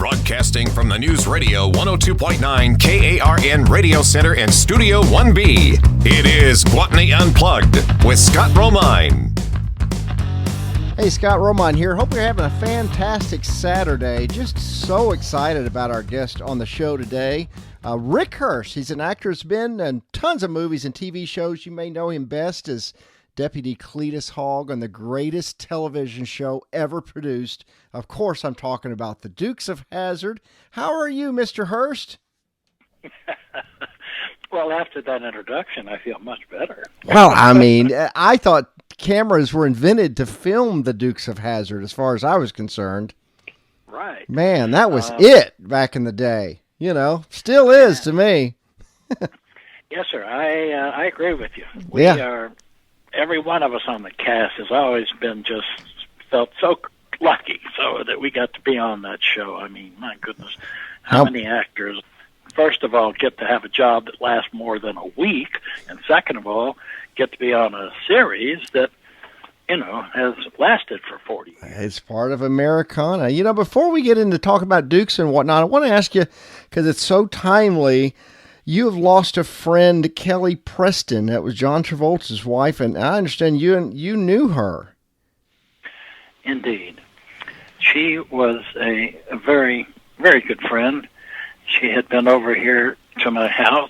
Broadcasting from the News Radio 102.9 KARN Radio Center and Studio 1B, it is Gwatney Unplugged with Scott Romine. Hey, Scott Romine here. Hope you're having a fantastic Saturday. Just so excited about our guest on the show today. Rick Hurst. He's an actor who's been in tons of movies and TV shows. You may know him best as Deputy Cletus Hogg on the greatest television show ever produced. Of course, I'm talking about the Dukes of Hazzard. How are you, Mr. Hurst? Well, after that introduction, I feel much better. Well, I mean, I thought cameras were invented to film the Dukes of Hazzard as far as I was concerned. Right. Man, that was it back in the day. You know, still is to me. Yes, sir. I agree with you. We are... Every one of us on the cast has always been just felt so lucky so that we got to be on that show. I mean, my goodness, how many actors, first of all, get to have a job that lasts more than a week, and second of all, get to be on a series that, you know, has lasted for 40 years. It's part of Americana. You know, before we get into talk about Dukes and whatnot, I want to ask you, because it's so timely, you have lost a friend, Kelly Preston. That was John Travolta's wife, and I understand you knew her. Indeed. She was a very, very good friend. She had been over here to my house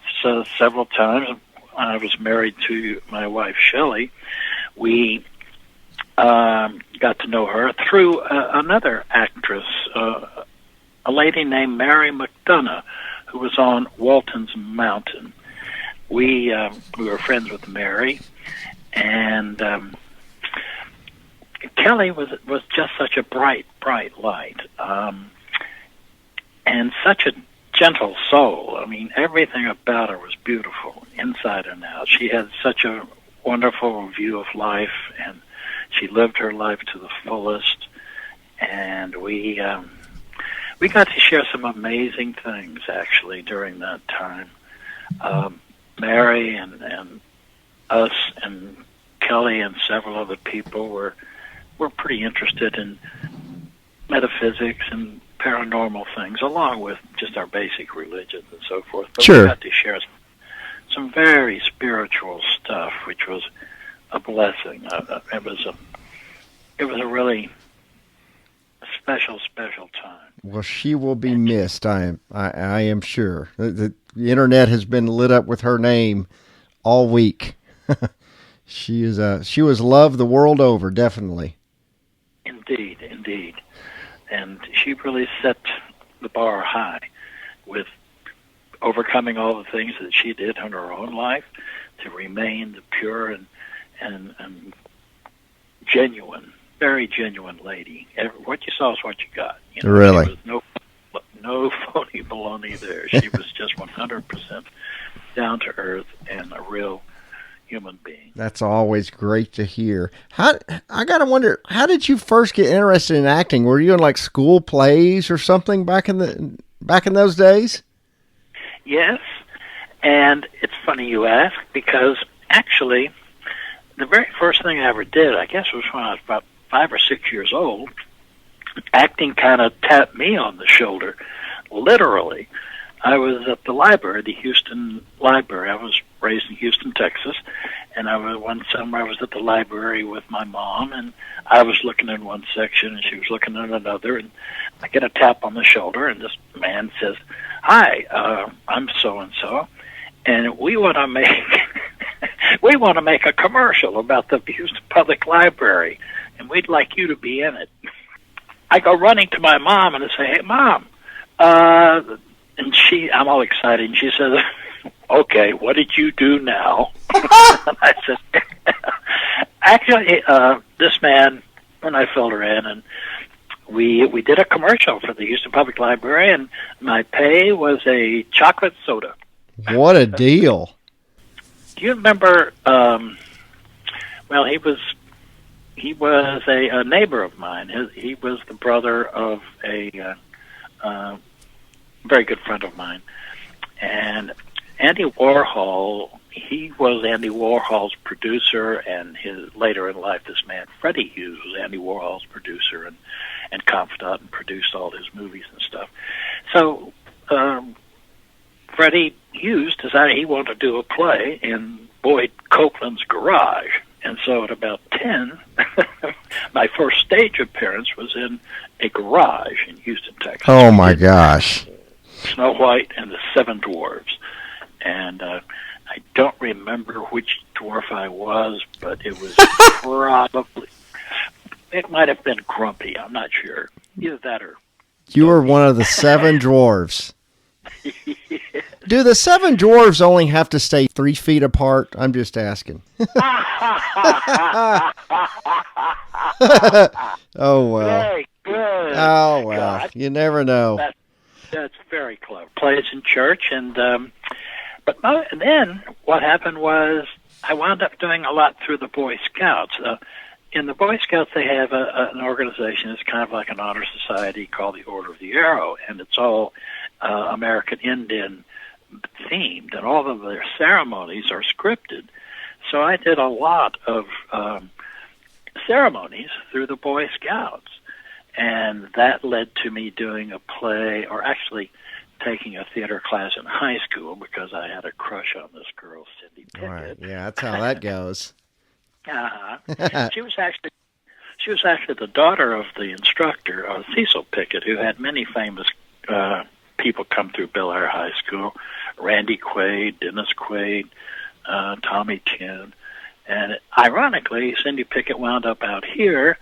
several times. I was married to my wife, Shelley. We got to know her through another actress, a lady named Mary McDonough, who was on Walton's Mountain. We were friends with Mary, and Kelly was just such a bright light, and such a gentle soul. I mean, everything about her was beautiful, inside and out. She had such a wonderful view of life, and she lived her life to the fullest, and we got to share some amazing things, actually, during that time. Mary and us and Kelly and several other people were pretty interested in metaphysics and paranormal things, along with just our basic religions and so forth. But sure. We got to share some very spiritual stuff, which was a blessing. It was a really special time. Well, she will be missed. I am sure. The internet has been lit up with her name all week. She was loved the world over, definitely. Indeed, and she really set the bar high with overcoming all the things that she did in her own life to remain the pure and genuine. Very genuine lady. What you saw is what you got. You know, really? There was no phony baloney there. She was just 100% down to earth and a real human being. That's always great to hear. I gotta wonder, how did you first get interested in acting? Were you in like school plays or something back in those days? Yes, and it's funny you ask, because actually the very first thing I ever did, I guess, was when I was about 5 or 6 years old. Acting kind of tapped me on the shoulder, literally. I was at the library, the Houston Library. I was raised in Houston, Texas, and one summer I was at the library with my mom, and I was looking in one section, and she was looking in another, and I get a tap on the shoulder, and this man says, "Hi, I'm so-and-so, and we want to make a commercial about the Houston Public Library, and we'd like you to be in it." I go running to my mom and I say, "Hey, Mom," and I'm all excited, and she says, "Okay, what did you do now?" And I said, "Actually, this man," and I filled her in, and we did a commercial for the Houston Public Library, and my pay was a chocolate soda. What a deal! Do you remember? Well, he was a neighbor of mine. He was the brother of a very good friend of mine, and Andy Warhol he was Andy Warhol's producer, and later in life, this man Freddie Hughes was Andy Warhol's producer and confidant, and produced all his movies and stuff. So Freddie Hughes decided he wanted to do a play in Boyd Copeland's garage. And so at about 10, my first stage appearance was in a garage in Houston, Texas. Oh, my gosh. Snow White and the Seven Dwarves. And I don't remember which dwarf I was, but it was probably, it might have been Grumpy. I'm not sure. Either that or... You were one of the Seven Dwarves. Do the Seven Dwarves only have to stay 3 feet apart? I'm just asking. Oh, well. Very good. Oh, well. God. You never know. That's very clever. Plays in church, and then what happened was I wound up doing a lot through the Boy Scouts. In the Boy Scouts, they have an organization. It's kind of like an honor society called the Order of the Arrow, and it's all American Indian themed, and all of their ceremonies are scripted. So I did a lot of ceremonies through the Boy Scouts, and that led to me doing a play, or actually taking a theater class in high school because I had a crush on this girl, Cindy Pickett. All right. Yeah, that's how that goes. She was actually the daughter of the instructor, Cecil Pickett, who had many famous people come through Bel Air High School: Randy Quaid, Dennis Quaid, Tommy Tune. And ironically, Cindy Pickett wound up out here,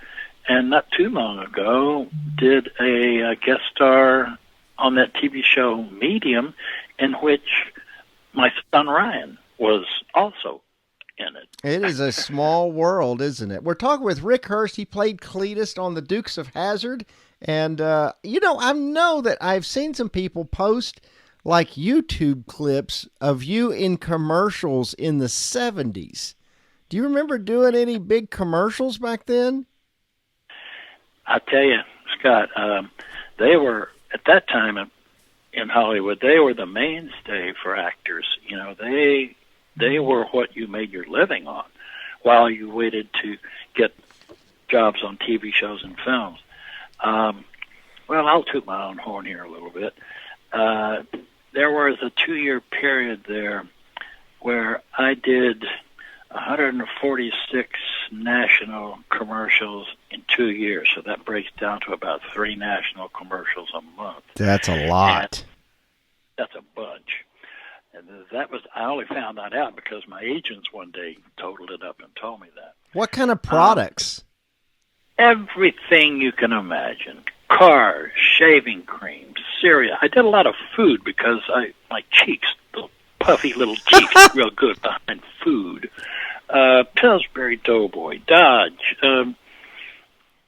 and not too long ago did a guest star on that TV show Medium, in which my son Ryan was also in it. It is a small world, isn't it? We're talking with Rick Hurst. He played Cletus on the Dukes of Hazzard. And, I know that I've seen some people post like YouTube clips of you in commercials in the 70s. Do you remember doing any big commercials back then? I'll tell you, Scott, they were, at that time in Hollywood, they were the mainstay for actors. You know, they were what you made your living on while you waited to get jobs on TV shows and films. Well, I'll toot my own horn here a little bit. There was a 2-year period there where I did 146 national commercials in 2 years. So that breaks down to about 3 national commercials a month. That's a lot. And that's a bunch. And I only found that out because my agents one day totaled it up and told me that. What kind of products? Everything you can imagine. Cars, shaving cream, cereal. I did a lot of food because my cheeks, the puffy little cheeks, real good behind food. Pillsbury Doughboy, Dodge,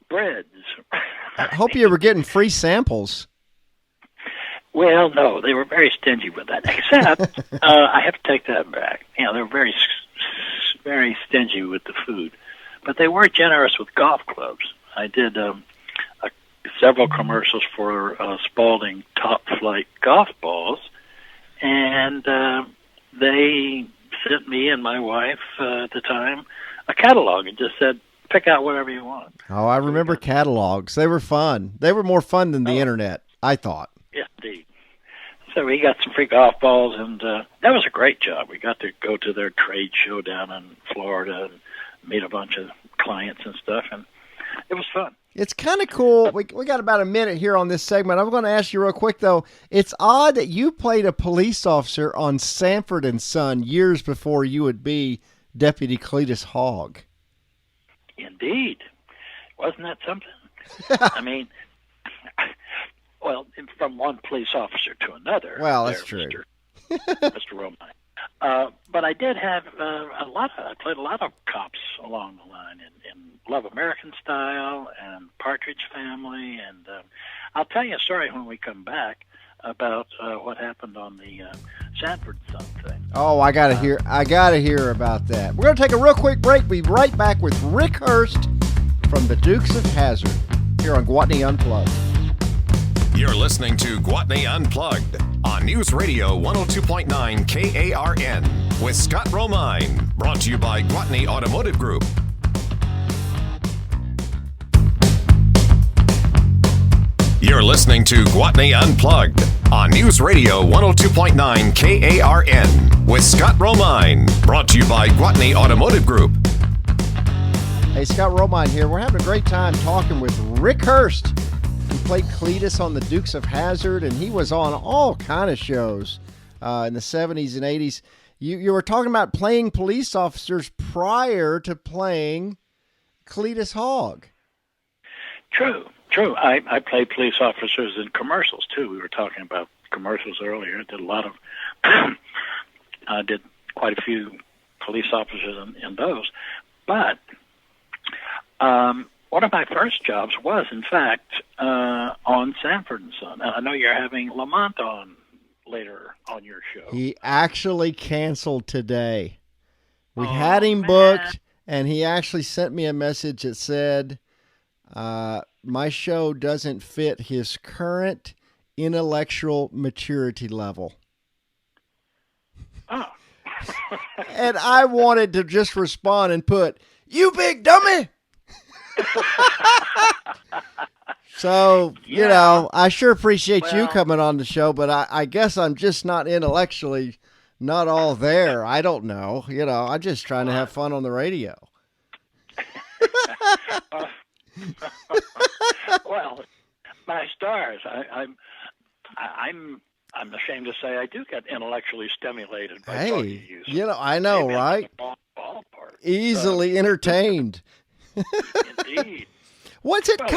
breads. I hope you were getting free samples. Well, no, they were very stingy with that. Except, I have to take that back. You know, they were very, very stingy with the food, but they were generous with golf clubs. I did several commercials for Spalding Top Flight golf balls, and they sent me and my wife at the time a catalog and just said, pick out whatever you want. Oh, I remember catalogs. They were fun. They were more fun than the internet, I thought. Yeah, indeed. So we got some free golf balls, and that was a great job. We got to go to their trade show down in Florida and meet a bunch of clients and stuff, and it was fun. It's kind of cool. We got about a minute here on this segment. I'm going to ask you real quick, though. It's odd that you played a police officer on Sanford and Son years before you would be Deputy Cletus Hogg. Indeed. Wasn't that something? I mean, well, from one police officer to another. Well, that's true. Mr. Romine. But I did have I played a lot of cops along the line in Love American Style and Partridge Family, and I'll tell you a story when we come back about what happened on the Sanford and Son thing. Oh, I gotta hear about that. We're gonna take a real quick break. We'll be right back with Rick Hurst from the Dukes of Hazzard here on Gwatney Unplugged. You're listening to Gwatney Unplugged on News Radio 102.9 KARN. with Scott Romine. Brought to you by Gwatney Automotive Group. You're listening to Gwatney Unplugged on News Radio 102.9 KARN with Scott Romine. Brought to you by Gwatney Automotive Group. Hey, Scott Romine here. We're having a great time talking with Rick Hurst. He played Cletus on the Dukes of Hazzard, and he was on all kind of shows in the 70s and 80s. You were talking about playing police officers prior to playing Cletus Hogg. True. I played police officers in commercials, too. We were talking about commercials earlier. I did a lot of, I did quite a few police officers in those. But one of my first jobs was, in fact, on Sanford and Son. And I know you're having Lamont on later on your show. He actually canceled today. We had him booked, and he actually sent me a message that said, my show doesn't fit his current intellectual maturity level. Oh. And I wanted to just respond and put, "You big dummy." So, you know, I sure appreciate you coming on the show, but I guess I'm just not intellectually not all there. I don't know. You know, I'm just trying to have fun on the radio. Well, my stars, I'm ashamed to say I do get intellectually stimulated by talking to you. You know, I know, maybe right? Ballpark, easily entertained. Indeed. Was it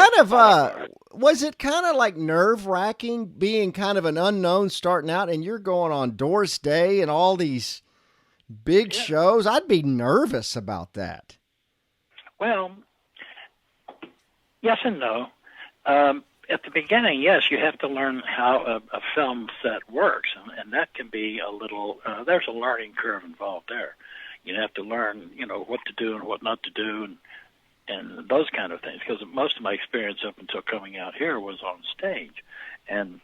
kind of like nerve-wracking being kind of an unknown starting out, and you're going on Doris Day and all these big shows? I'd be nervous about that. Well, yes and no. At the beginning, yes, you have to learn how a film set works, and that can be a little, there's a learning curve involved there. You have to learn, you know, what to do and what not to do and those kind of things, because most of my experience up until coming out here was on stage, and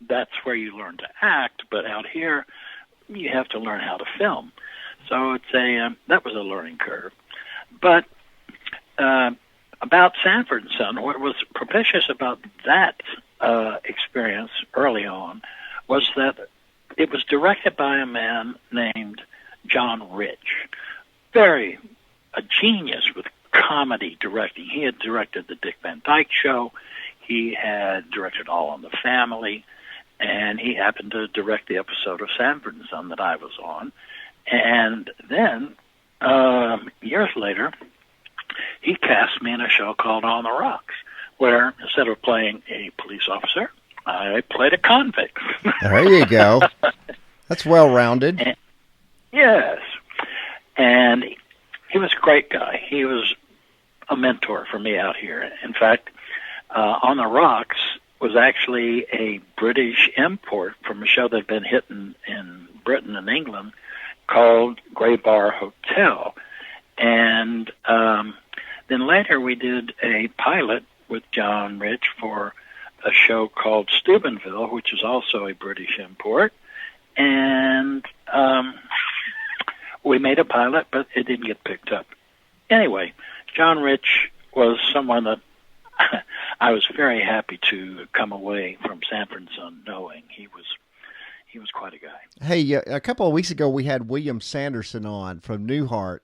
that's where you learn to act, but out here, you have to learn how to film. So it's that was a learning curve. But about Sanford and Son, what was propitious about that experience early on was that it was directed by a man named John Rich. A genius with comedy directing. He had directed the Dick Van Dyke Show. He had directed All in the Family. And he happened to direct the episode of Sanford and Son that I was on. And then, years later, he cast me in a show called On the Rocks, where instead of playing a police officer, I played a convict. There you go. That's well-rounded. Yes. And he was a great guy. He was a mentor for me out here. In fact, On the Rocks was actually a British import from a show that had been hitting in Britain and England called Grey Bar Hotel. And then later we did a pilot with John Rich for a show called Steubenville, which is also a British import. And we made a pilot, but it didn't get picked up. Anyway, John Rich was someone that I was very happy to come away from Sanford and Son knowing. He was quite a guy. Hey, a couple of weeks ago we had William Sanderson on from Newhart.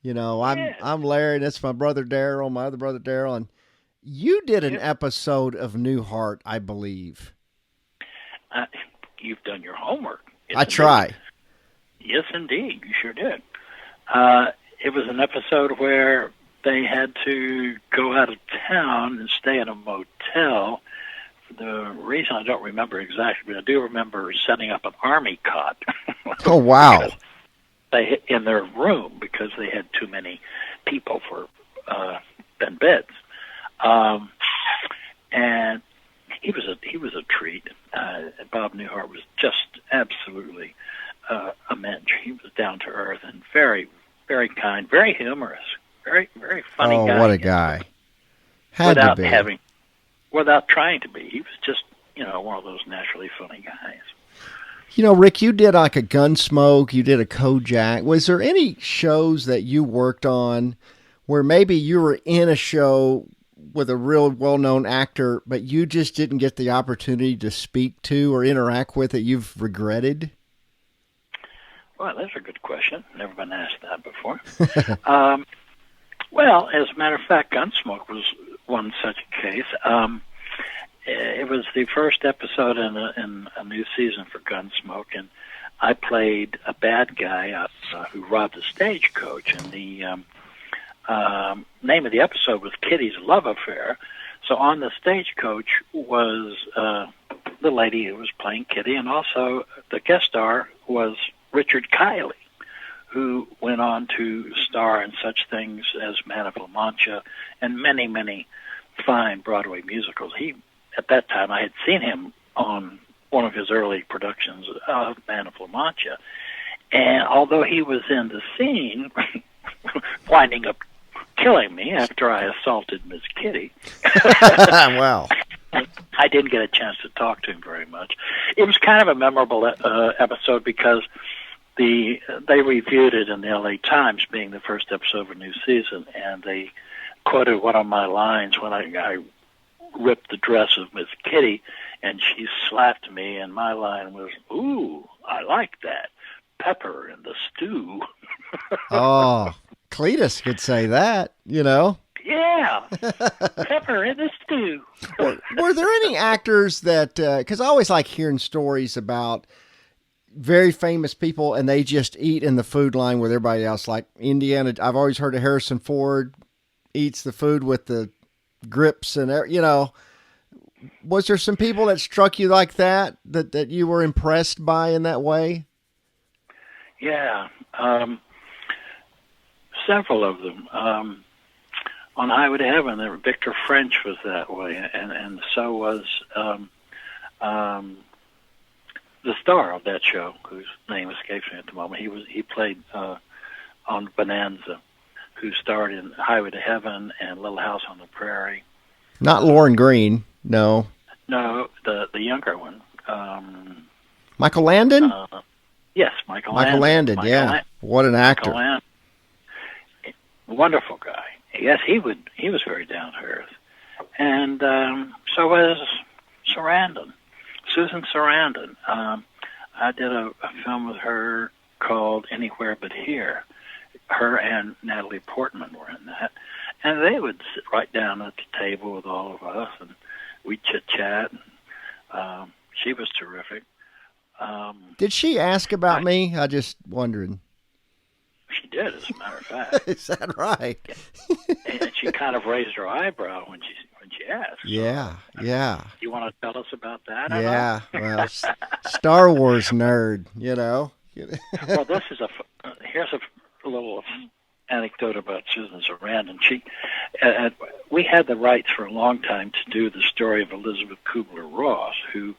You know, I'm Larry, and that's my brother Daryl, my other brother Daryl, and you did an episode of Newhart, I believe. You've done your homework. I try. Yes, indeed, you sure did. It was an episode where they had to go out of town and stay in a motel. The reason I don't remember exactly, but I do remember setting up an army cot. Oh, wow. In their room because they had too many people for beds. And he was a treat. Bob Newhart was just absolutely a mensch. He was down to earth and very, very kind, very humorous, very, very funny guy. Oh, what a guy! Without trying to be, he was just one of those naturally funny guys. You know, Rick, you did like a Gunsmoke, you did a Kojak. Was there any shows that you worked on where maybe you were in a show with a real well-known actor, but you just didn't get the opportunity to speak to or interact with that you've regretted? Well, that's a good question. Never been asked that before. Well, as a matter of fact, Gunsmoke was one such case. It was the first episode in a new season for Gunsmoke, and I played a bad guy who robbed a stagecoach, and the name of the episode was Kitty's Love Affair. So on the stagecoach was the lady who was playing Kitty, and also the guest star was Richard Kiley, who went on to star in such things as Man of La Mancha and many, many fine Broadway musicals. At that time, I had seen him on one of his early productions of Man of La Mancha, and although he was in the scene, winding up killing me after I assaulted Miss Kitty, Wow. I didn't get a chance to talk to him very much. It was kind of a memorable episode because they reviewed it in the LA Times, being the first episode of a new season, and they quoted one of my lines when I ripped the dress of Miss Kitty, and she slapped me, and my line was, "Ooh, I like that. Pepper in the stew." Oh, Cletus could say that, you know. Yeah, pepper in the stew. Were there any actors that, because I always like hearing stories about very famous people and they just eat in the food line with everybody else, like Indiana. I've always heard of Harrison Ford eats the food with the grips and, you know, was there some people that struck you like that you were impressed by in that way? Yeah, several of them. On Highway to Heaven, Victor French was that way, and so was the star of that show, whose name escapes me at the moment. He played on Bonanza, who starred in Highway to Heaven and Little House on the Prairie. Not Lauren Green, no. No, the younger one. Michael Landon? Yes, Michael Landon, yeah. What an actor. Wonderful guy. Yes, he was very down to earth. And so was Sarandon, Susan Sarandon. I did a film with her called Anywhere But Here. Her and Natalie Portman were in that. And they would sit right down at the table with all of us, and we'd chit-chat. She was terrific. Did she ask about me? I just wondering. She did, as a matter of fact. Is that right? And she kind of raised her eyebrow when she asked. Yeah, yeah. You want to tell us about that? Yeah, well, Star Wars nerd, you know. Well, here's a little anecdote about Susan Sarandon. We had the rights for a long time to do the story of Elizabeth Kubler-Ross, who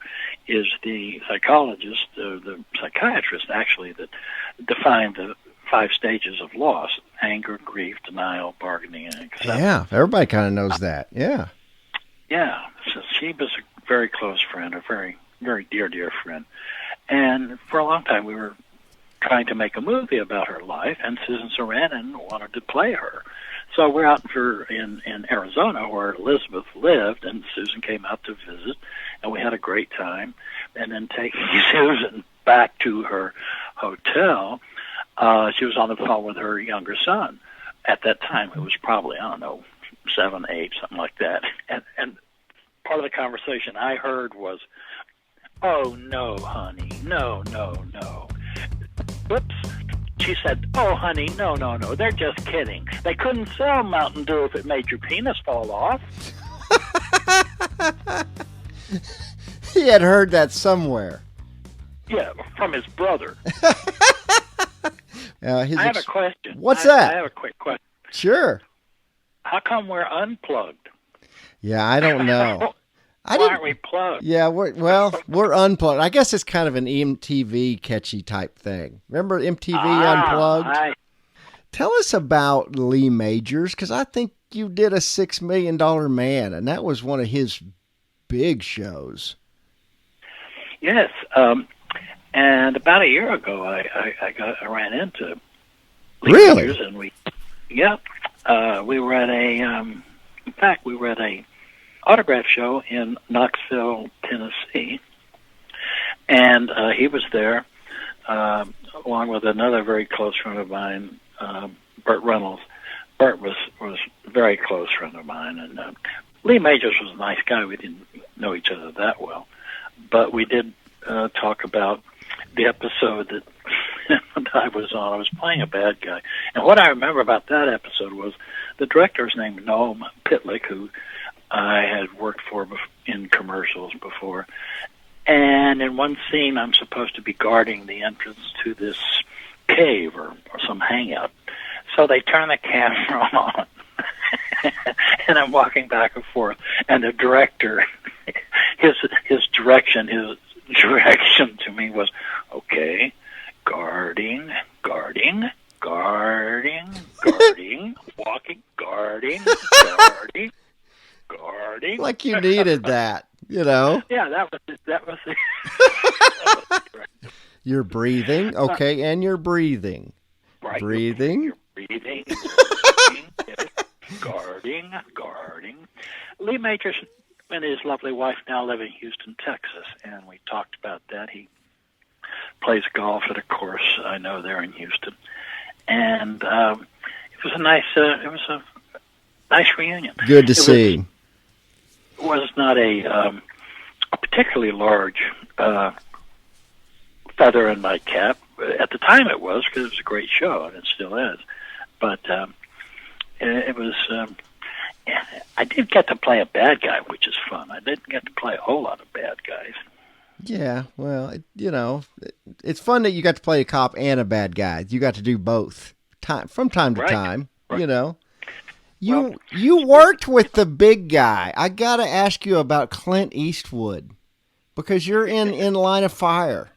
is the psychologist, the psychiatrist, actually, that defined the 5 stages of loss: anger, grief, denial, bargaining, and acceptance. Yeah, everybody kind of knows that. Yeah. Yeah, so she was a very close friend, a very, very dear friend. And for a long time we were trying to make a movie about her life, and Susan Sarandon wanted to play her. So we're out in Arizona where Elizabeth lived, and Susan came out to visit, and we had a great time. And then taking Susan back to her hotel, she was on the phone with her younger son. At that time, it was probably, 7, 8, something like that. And part of the conversation I heard was, "Oh, no, honey, no. Whoops." She said, "Oh, honey, no, they're just kidding. They couldn't sell Mountain Dew if it made your penis fall off." He had heard that somewhere. Yeah, from his brother. I have a question. What's that? I have a quick question. Sure. How come we're unplugged? Yeah, I don't know. Why aren't we plugged? Yeah, we're unplugged. I guess it's kind of an MTV catchy type thing. Remember MTV Unplugged? Tell us about Lee Majors, because I think you did a $6 Million Man, and that was one of his big shows. Yes. And about a year ago, I ran into Lee Really? Majors, and we were at a autograph show in Knoxville, Tennessee, and he was there along with another very close friend of mine, Burt Reynolds. Burt was a very close friend of mine, and Lee Majors was a nice guy. We didn't know each other that well, but we did talk about the episode that I was on. I was playing a bad guy, and what I remember about that episode was the director's named Noam Pitlick, who I had worked for in commercials before. And in one scene, I'm supposed to be guarding the entrance to this cave or some hangout. So they turn the camera on, and I'm walking back and forth. And the director, his direction to me was, okay, guarding, walking, guarding. Like you needed that, you know? Yeah, that was it. You're breathing, okay, and you're breathing. Right. Breathing. You're breathing. Guarding. Lee Majors and his lovely wife now live in Houston, Texas, and we talked about that. He plays golf at a course I know there in Houston, and it was a nice reunion. Good to see. It was not a particularly large feather in my cap. At the time it was, because it was a great show, and it still is. But it was... I did get to play a bad guy, which is fun. I didn't get to play a whole lot of bad guys. Yeah, well, it's fun that you got to play a cop and a bad guy. You got to do both from time to time, right. You know. You worked with the big guy. I got to ask you about Clint Eastwood, because you're in Line of Fire.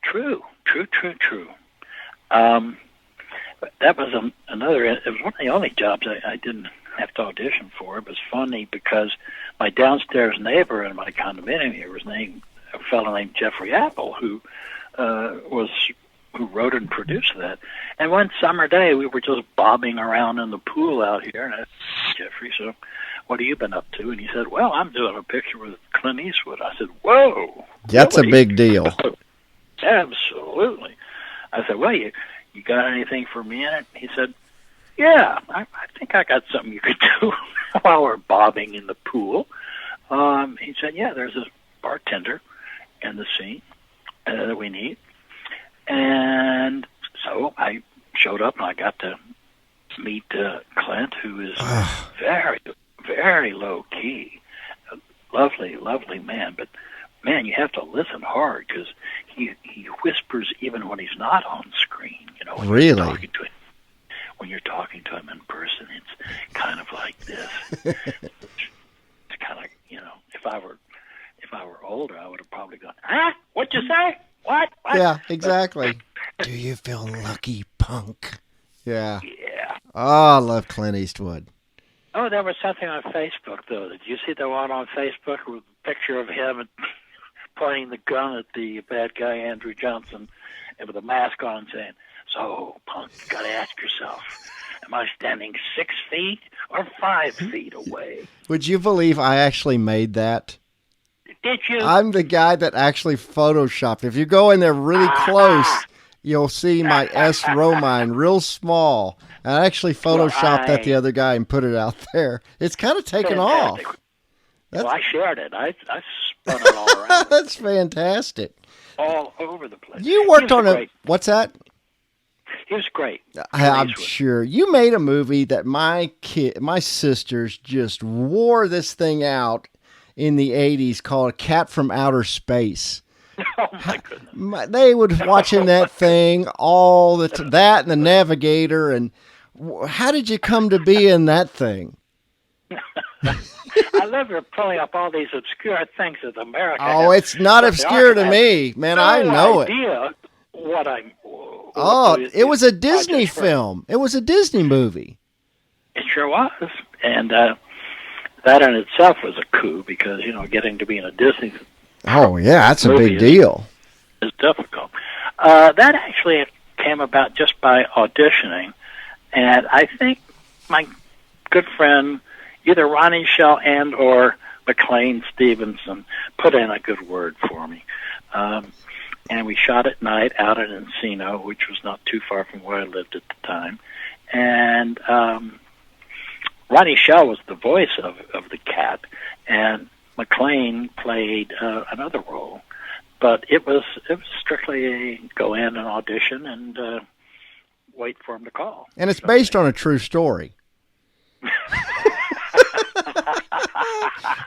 True. That was another. It was one of the only jobs I didn't have to audition for. It was funny because my downstairs neighbor in my condominium here was named a fellow named Jeffrey Apple, who wrote and produced that. And one summer day, we were just bobbing around in the pool out here, and I said, Jeffrey, so what have you been up to? And he said, well, I'm doing a picture with Clint Eastwood. I said, whoa. That's really? A big deal. Absolutely. I said, well, you got anything for me in it? He said, yeah, I think I got something you could do while we're bobbing in the pool. He said, yeah, there's a bartender in the scene that we need. And so I showed up, and I got to meet Clint, who is very, very low-key. A lovely, lovely man. But, man, you have to listen hard, because he whispers even when he's not on screen. You know, really? When you're talking to him in person, it's kind of like this. It's kind of, if I were older, I would have probably gone, huh? What'd you say? What? Yeah, exactly. Do you feel lucky, punk? Yeah. Yeah. Oh, I love Clint Eastwood. Oh, there was something on Facebook, though. Did you see the one on Facebook with a picture of him pointing the gun at the bad guy, Andrew Johnson, and with a mask on, saying, so, punk, you got to ask yourself, am I standing 6 feet or 5 feet away? Would you believe I actually made that? Did you? I'm the guy that actually photoshopped. If you go in there really close, you'll see my S. Romine real small. I actually photoshopped that the other guy and put it out there. It's kind of taken off. Well, I shared it. I spun it all around. That's fantastic. All over the place. You worked on a... What's that? He was great. I'm sure. You made a movie that my sisters just wore this thing out in the 80s called Cat from Outer Space. Oh, my goodness. They would watching that thing all that and The Navigator. And how did you come to be in that thing? I love you're pulling up all these obscure things that America Oh, has. it's not obscure to me. Man, I know it. What I'm... Oh, it was a Disney film. It was a Disney movie. It sure was. And that in itself was a coup because, getting to be in a Disney Oh, yeah, that's a big movie deal. is difficult. That actually came about just by auditioning, and I think my good friend, either Ronnie Shell and or McLean Stevenson, put in a good word for me. And we shot at night out at Encino, which was not too far from where I lived at the time. And Ronnie Shell was the voice of the cat, and McLean played another role. But it was strictly a go in and audition and wait for him to call. And it's based on a true story.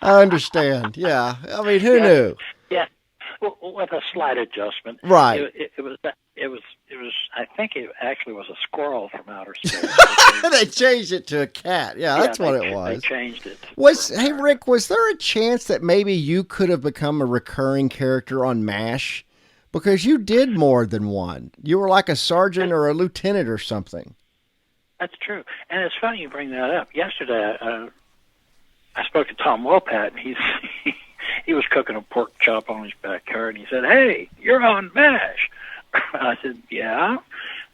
I understand. Yeah. I mean, who knew? Yeah. With a slight adjustment. Right. It was. I think it actually was a squirrel from outer space. They changed it to a cat. Yeah, that's what it was. They changed it. Hey, Rick, was there a chance that maybe you could have become a recurring character on MASH? Because you did more than one. You were like a sergeant or a lieutenant or something. That's true. And it's funny you bring that up. Yesterday, I spoke to Tom Wopat, and he was cooking a pork chop on his backyard, and he said, "Hey, you're on MASH." I said, "Yeah."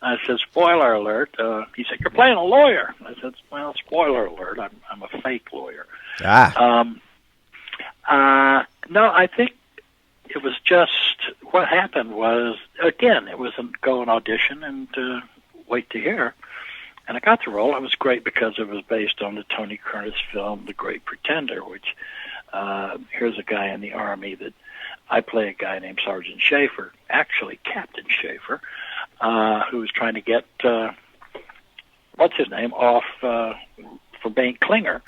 I said, "Spoiler alert." He said, "You're playing a lawyer." I said, "Well, spoiler alert. I'm a fake lawyer." Ah. No, I think it was just what happened was, again, it was a go and audition and wait to hear. And I got the role. It was great because it was based on the Tony Curtis film, The Great Pretender, which here's a guy in the Army that I play a guy named Sergeant Schaefer, actually Captain Schaefer, who was trying to get, what's his name, off for being Klinger,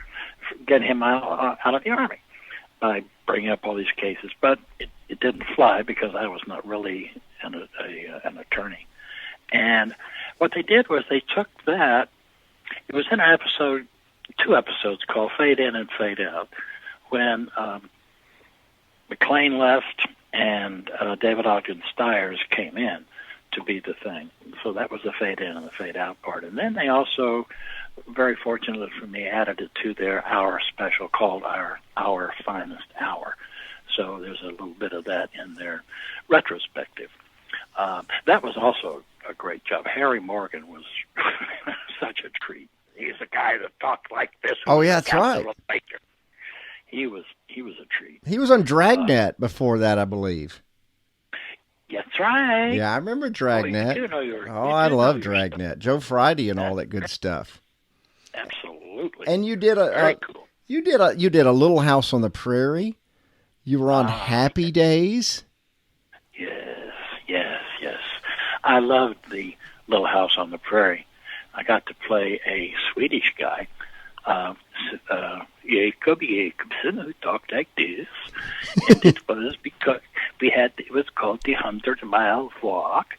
get him out of the Army by bringing up all these cases. But it didn't fly because I was not really an attorney. And what they did was they took that, it was in an episode, 2 episodes called Fade In and Fade Out, when McLean left and David Ogden Stiers came in to be the thing. So that was the fade in and the fade out part. And then they also, very fortunately for me, added it to their hour special called Our Finest Hour. So there's a little bit of that in their retrospective. That was also a great job. Harry Morgan was such a treat. He's a guy that talked like this. Oh, yeah, that's right. He was a treat. He was on Dragnet before that, I believe. That's right. Yeah, I remember Dragnet. I love Dragnet. Joe Friday and all that good stuff. Absolutely. And you did cool. you did a Little House on the Prairie. You were on Happy Days. Yes. I loved the Little House on the Prairie. I got to play a Swedish guy, Jacob Jacobson, who talked like this, and it was because it was called the 100-mile walk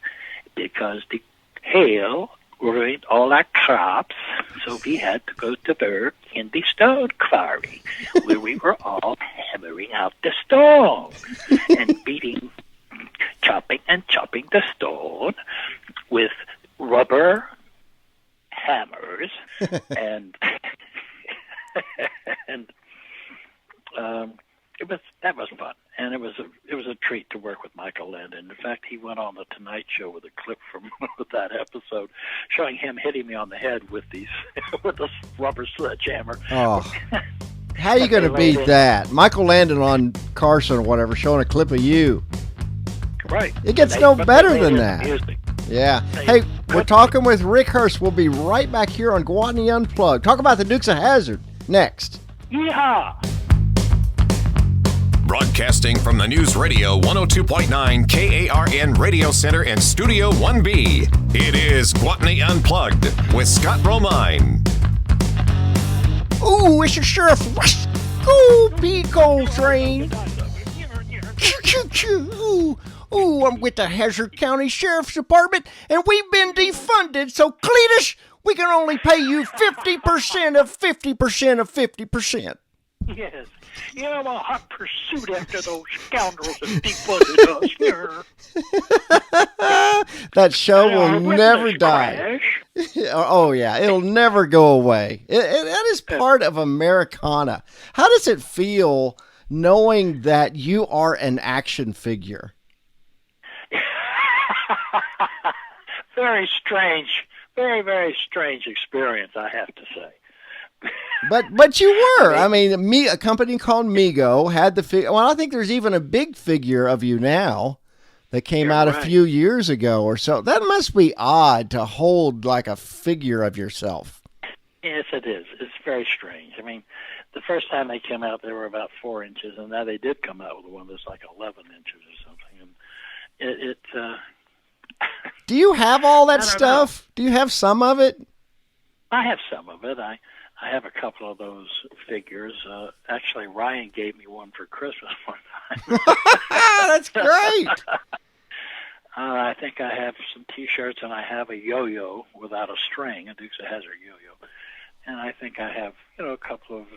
because the hail ruined all our crops, so we had to go to work in the stone quarry, where we were all hammering out the stone and chopping the stone with rubber hammers and that was fun, and it was a treat to work with Michael Landon. In fact, he went on the Tonight Show with a clip from that episode, showing him hitting me on the head with this rubber sledgehammer. Oh, how are you going to beat that? Michael Landon on Carson or whatever, showing a clip of you. Right. It gets no better than that. Music. Yeah. Hey, we're talking with Rick Hurst. We'll be right back here on Guatney Unplugged. Talk about the Dukes of Hazzard next. Yeehaw! Broadcasting from the News Radio 102.9 KARN Radio Center and Studio 1B, it is Guatney Unplugged with Scott Romine. Ooh, it's your Sheriff Rush. Go, Beagle Train. Ooh, I'm with the Hazzard County Sheriff's Department, and we've been defunded, so Cletus, we can only pay you 50% of 50% of 50%. Yes. Yeah, I'm a hot pursuit after those scoundrels that defunded us here. That show will never die. Oh, yeah, it'll never go away. That is part of Americana. How does it feel knowing that you are an action figure? Very strange, very, very strange experience, I have to say. But you were. I mean, a company called Mego had the figure. Well, I think there's even a big figure of you now that came out right. a few years ago or so. That must be odd to hold like a figure of yourself. Yes, it is. It's very strange. I mean, the first time they came out, they were about 4 inches, and now they did come out with one that's like 11 inches or something. And Do you have all that I don't stuff? know. Do you have some of it? I have some of it. I have a couple of those figures. Actually, Ryan gave me one for Christmas one time. That's great. I think I have some T-shirts, and I have a yo-yo without a string, a Dukes of Hazzard yo-yo. And I think I have, a couple of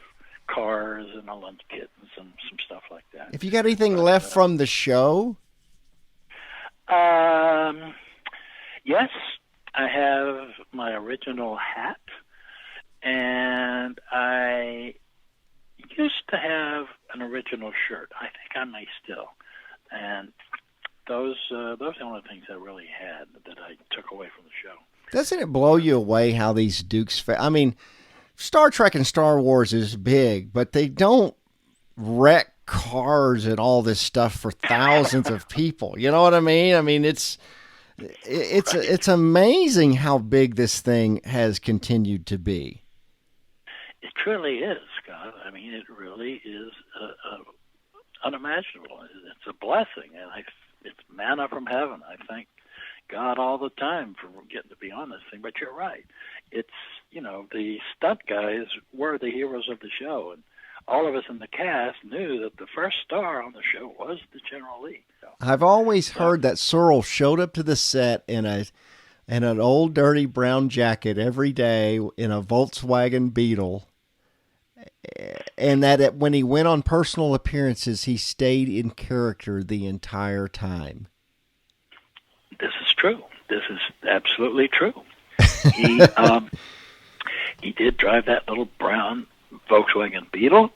cars and a lunch kit and some stuff like that. If you got anything left from the show? Yes, I have my original hat, and I used to have an original shirt. I think I may still. And those are the only things I really had that I took away from the show. Doesn't it blow you away how these Dukes... I mean, Star Trek and Star Wars is big, but they don't wreck cars and all this stuff for thousands of people. You know what I mean? I mean, it's amazing how big this thing has continued to be. It truly is, Scott. I mean, it really is unimaginable. It's a blessing, and it's manna from heaven. I thank God all the time for getting to be on this thing. But you're right. It's, the stunt guys were the heroes of the show, and all of us in the cast knew that the first star on the show was the General Lee. So, I've always heard that Searle showed up to the set in an old dirty brown jacket every day in a Volkswagen Beetle, and that when he went on personal appearances, he stayed in character the entire time. This is true. This is absolutely true. He did drive that little brown Volkswagen Beetle,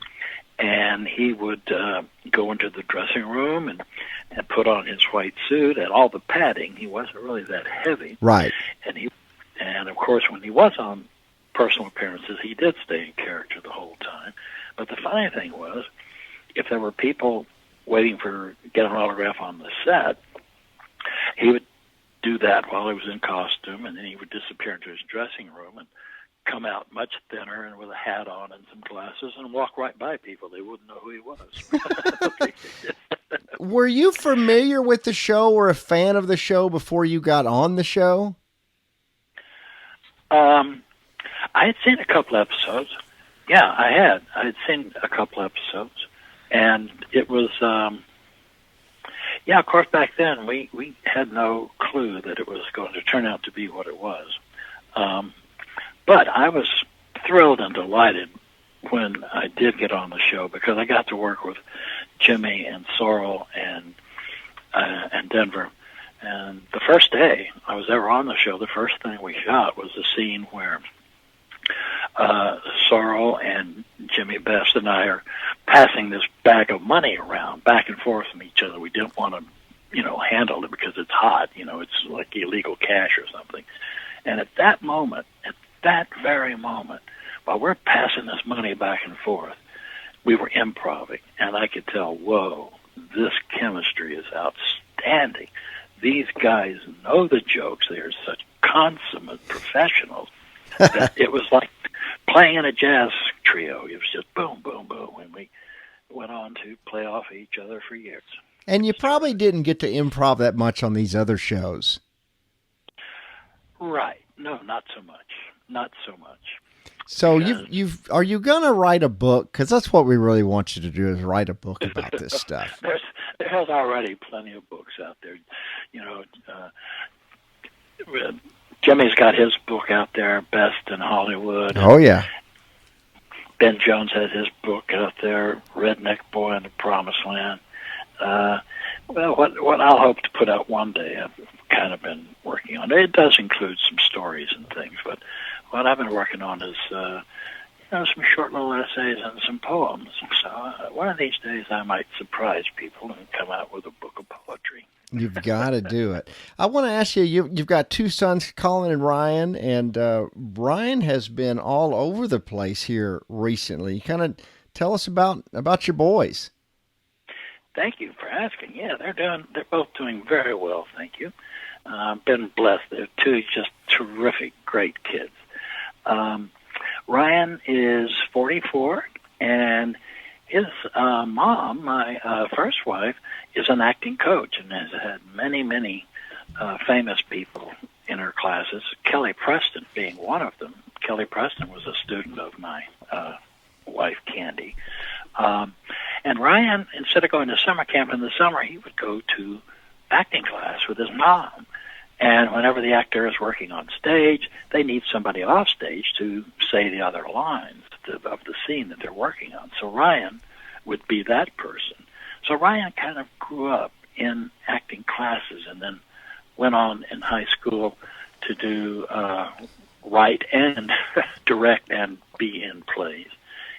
and he would go into the dressing room and put on his white suit and all the padding. He wasn't really that heavy. Right. And of course, when he was on personal appearances, he did stay in character the whole time. But the funny thing was, if there were people waiting for get an autograph on the set, he would do that while he was in costume, and then he would disappear into his dressing room and come out much thinner and with a hat on and some glasses and walk right by people. They wouldn't know who he was. Were you familiar with the show or a fan of the show before you got on the show? I had seen a couple episodes. Yeah, I had. I had seen a couple episodes. And it was, of course, back then we had no clue that it was going to turn out to be what it was. But I was thrilled and delighted when I did get on the show because I got to work with Jimmy and Sorrel and Denver. And the first day I was ever on the show, the first thing we shot was the scene where Sorrel and Jimmy Best and I are passing this bag of money around back and forth from each other. We didn't want to, handle it because it's hot. It's like illegal cash or something. And at that very moment, while we're passing this money back and forth, we were improvising, and I could tell, whoa, this chemistry is outstanding. These guys know the jokes. They are such consummate professionals that it was like playing in a jazz trio. It was just boom, boom, boom, and we went on to play off each other for years. And you probably didn't get to improv that much on these other shows. Right. No, not so much. Not so much. So are you gonna write a book? Because that's what we really want you to do, is write a book about this stuff. There's already plenty of books out there. Jimmy's got his book out there, Best in Hollywood. Oh yeah. Ben Jones has his book out there, Redneck Boy in the Promised Land. What I'll hope to put out one day, I've kind of been working on. It does include some stories and things, but what I've been working on is, some short little essays and some poems. So one of these days I might surprise people and come out with a book of poetry. You've got to do it. I want to ask you, you've got two sons, Colin and Ryan, and Ryan has been all over the place here recently. Kind of tell us about your boys. Thank you for asking. Yeah, they're both doing very well, thank you. Been blessed. They're two just terrific, great kids. Ryan is 44, and his mom, my first wife, is an acting coach and has had many famous people in her classes, Kelly Preston being one of them. Kelly Preston was a student of my wife, Candy. And Ryan, instead of going to summer camp in the summer, he would go to acting class with his mom. And whenever the actor is working on stage, they need somebody off stage to say the other lines of the scene that they're working on. So Ryan would be that person. So Ryan kind of grew up in acting classes and then went on in high school to do write and direct and be in plays.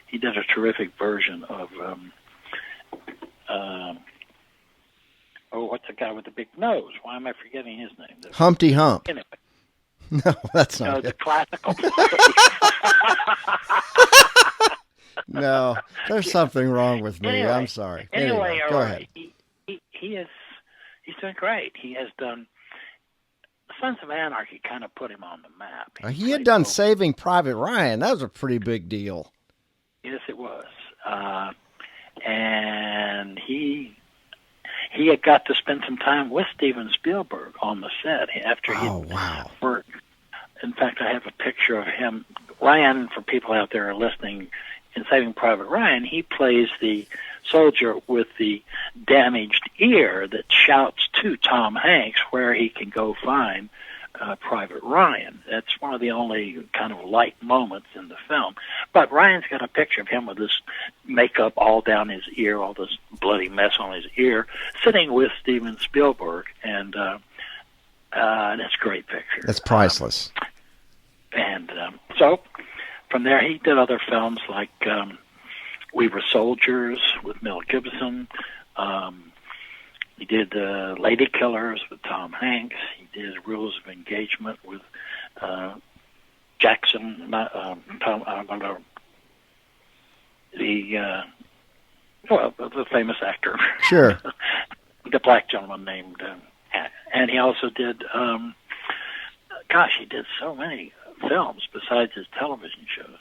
He did a terrific version of what's the guy with the big nose? Why am I forgetting his name? Humpty Hump. Anyway. No, that's not the it. classical. No, there's something wrong with me. Anyway, I'm sorry. Anyway, go ahead. He's doing great. He has done Sons of Anarchy. Kind of put him on the map. He had done Saving Private Ryan. That was a pretty big deal. Yes, it was. And he had got to spend some time with Steven Spielberg on the set after he worked. In fact, I have a picture of him. Ryan, for people out there who are listening, in Saving Private Ryan, he plays the soldier with the damaged ear that shouts to Tom Hanks where he can go find Private Ryan. That's one of the only kind of light moments in the film. But Ryan's got a picture of him with this makeup all down his ear, all this bloody mess on his ear, sitting with Steven Spielberg, and that's a great picture. That's priceless. So from there, he did other films like We Were Soldiers with Mel Gibson. He did Lady Killers with Tom Hanks. He did Rules of Engagement with Jackson, the famous actor. Sure. The black gentleman named, and he also did, he did so many films besides his television shows.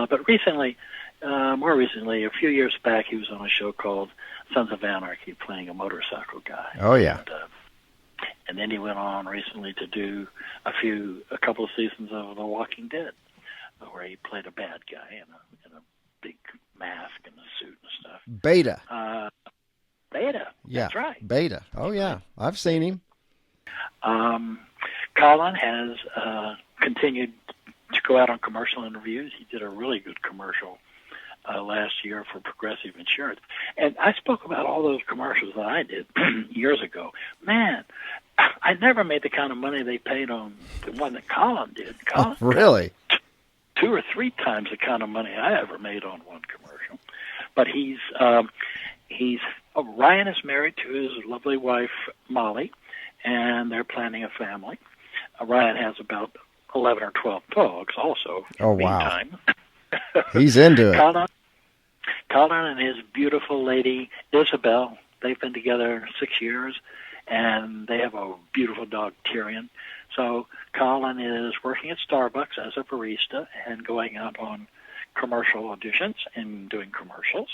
But recently, more recently, a few years back, he was on a show called Sons of Anarchy, playing a motorcycle guy. Oh, yeah. And then he went on recently to do a couple of seasons of The Walking Dead, where he played a bad guy in a big mask and a suit and stuff. Beta. Beta. Yeah. That's right. Beta. Oh, yeah. I've seen him. Colin has continued to go out on commercial interviews. He did a really good commercial last year for Progressive Insurance. And I spoke about all those commercials that I did years ago. Man, I never made the kind of money they paid on the one that Colin did. Colin really? 2 or 3 times the kind of money I ever made on one commercial. But Ryan is married to his lovely wife, Molly, and they're planning a family. Ryan has about 11 or 12 dogs also. Oh, meantime. Wow. He's into it. Colin and his beautiful lady, Isabel, they've been together 6 years, and they have a beautiful dog, Tyrion. So Colin is working at Starbucks as a barista and going out on commercial auditions and doing commercials.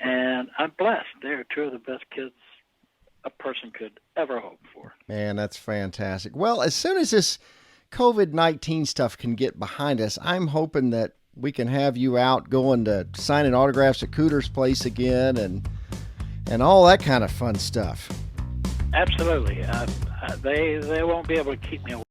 And I'm blessed. They're 2 of the best kids a person could ever hope for. Man, that's fantastic. Well, as soon as this COVID-19 stuff can get behind us, I'm hoping that we can have you out going to signing autographs at Cooter's place again and all that kind of fun stuff. Absolutely. They won't be able to keep me away